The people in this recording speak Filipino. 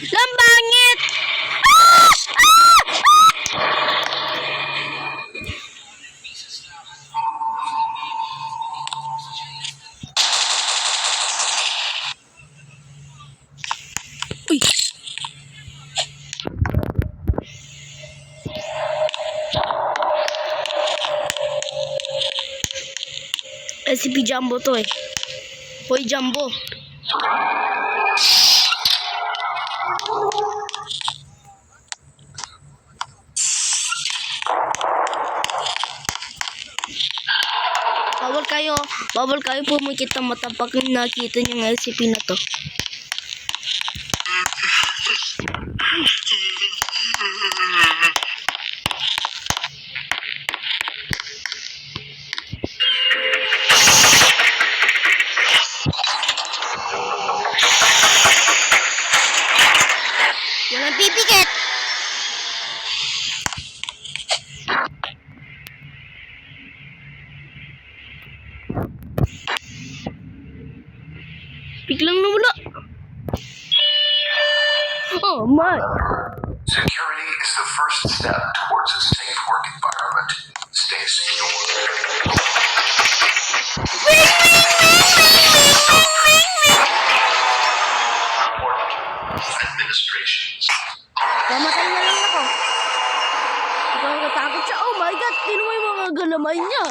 Lambangit! Ah! Uy! SCP Jumbo to eh. Hoy Jumbo. Bawal kayo pumikit ng mata pag nakita niyo ng SCP na to. Yan ang pipikit! Biglang nawala. Oh my! Security is the first step towards a safe work environment. Stay secure. Administrations. Kamatay na lang ako. Ikaw nakatakot siya. Oh my god! Tinuloy yung mga galamay niya.